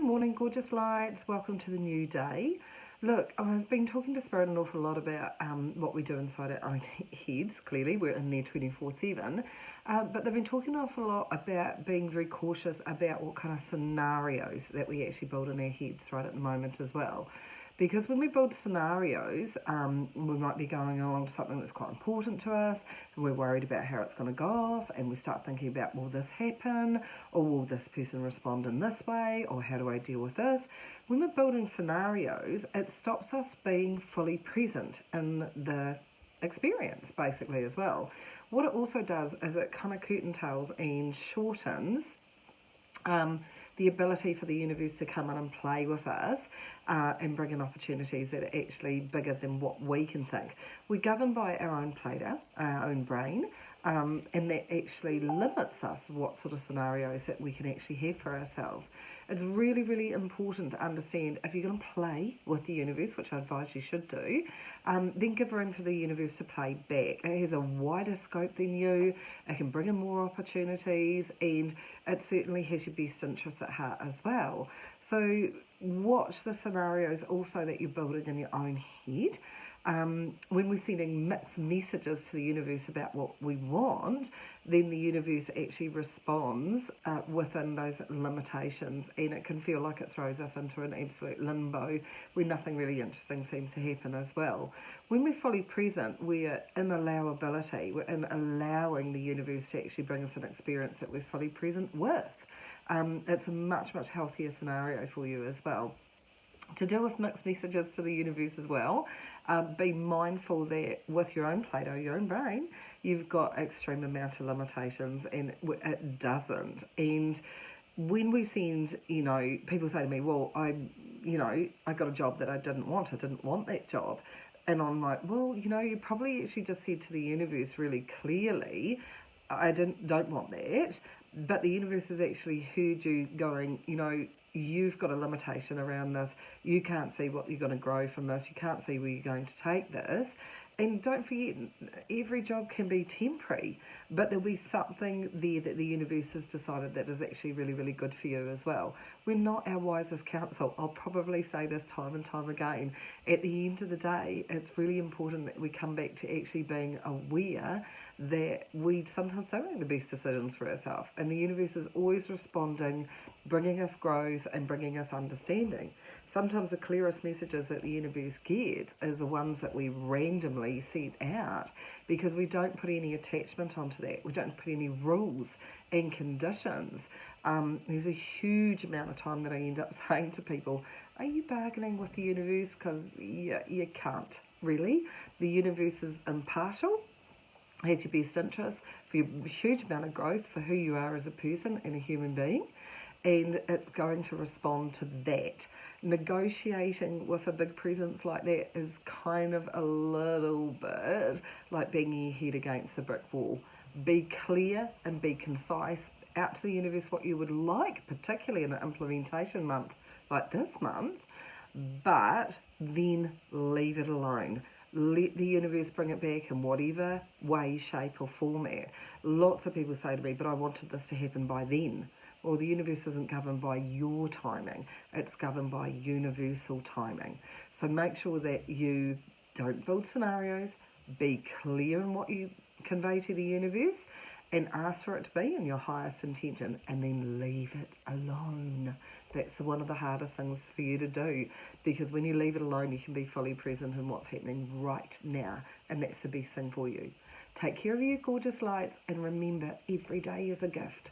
morning, gorgeous lights. Welcome to the new day. Look, I've been talking to Spirit an awful lot about what we do inside our own heads. Clearly, we're in there 24/7. But they've been talking an awful lot about being very cautious about what kind of scenarios that we actually build in our heads right at the moment as well. Because when we build scenarios, we might be going along to something that's quite important to us, and we're worried about how it's going to go off, and we start thinking about, will this happen, or will this person respond in this way, or how do I deal with this? When we're building scenarios, it stops us being fully present in the experience, basically, as well. What it also does is it kind of curtain tails and shortens the ability for the universe to come in and play with us and bring in opportunities that are actually bigger than what we can think. We're governed by our own Plato, our own brain, and that actually limits us what sort of scenarios that we can actually have for ourselves. It's really, really important to understand if you're going to play with the universe, which I advise you should do, then give room for the universe to play back. It has a wider scope than you, it can bring in more opportunities, and it certainly has your best interests at heart as well. So watch the scenarios also that you're building in your own head. When we're sending mixed messages to the universe about what we want, then the universe actually responds within those limitations, and it can feel like it throws us into an absolute limbo where nothing really interesting seems to happen as well. When we're fully present, we're in allowability, we're in allowing the universe to actually bring us an experience that we're fully present with. It's a much, much healthier scenario for you as well. To deal with mixed messages to the universe as well, be mindful that with your own Plato, your own brain, you've got extreme amount of limitations and it doesn't. And when we send, people say to me, well, I got a job that I didn't want that job. And I'm like, well, you probably actually just said to the universe really clearly, I don't want that. But the universe has actually heard you going, you've got a limitation around this. You can't see what you're going to grow from this. You can't see where you're going to take this. And don't forget, every job can be temporary, but there'll be something there that the universe has decided that is actually really, really good for you as well. We're not our wisest counsel. I'll probably say this time and time again. At the end of the day, it's really important that we come back to actually being aware that we sometimes don't make the best decisions for ourselves. And the universe is always responding, bringing us growth and bringing us understanding. Sometimes the clearest messages that the universe gets is the ones that we randomly send out because we don't put any attachment onto that. We don't put any rules and conditions. There's a huge amount of time that I end up saying to people, are you bargaining with the universe? Because you can't, really. The universe is impartial, has your best interests, for your huge amount of growth for who you are as a person and a human being, and it's going to respond to that. Negotiating with a big presence like that is kind of a little bit like banging your head against a brick wall. Be clear and be concise out to the universe what you would like, particularly in an implementation month like this month, but then leave it alone. Let the universe bring it back in whatever way, shape or format. Lots of people say to me, but I wanted this to happen by then. Well, the universe isn't governed by your timing. It's governed by universal timing. So make sure that you don't build scenarios, be clear in what you convey to the universe, and ask for it to be in your highest intention, and then leave it alone. That's one of the hardest things for you to do, because when you leave it alone, you can be fully present in what's happening right now, and that's the best thing for you. Take care of you, gorgeous lights, and remember, every day is a gift.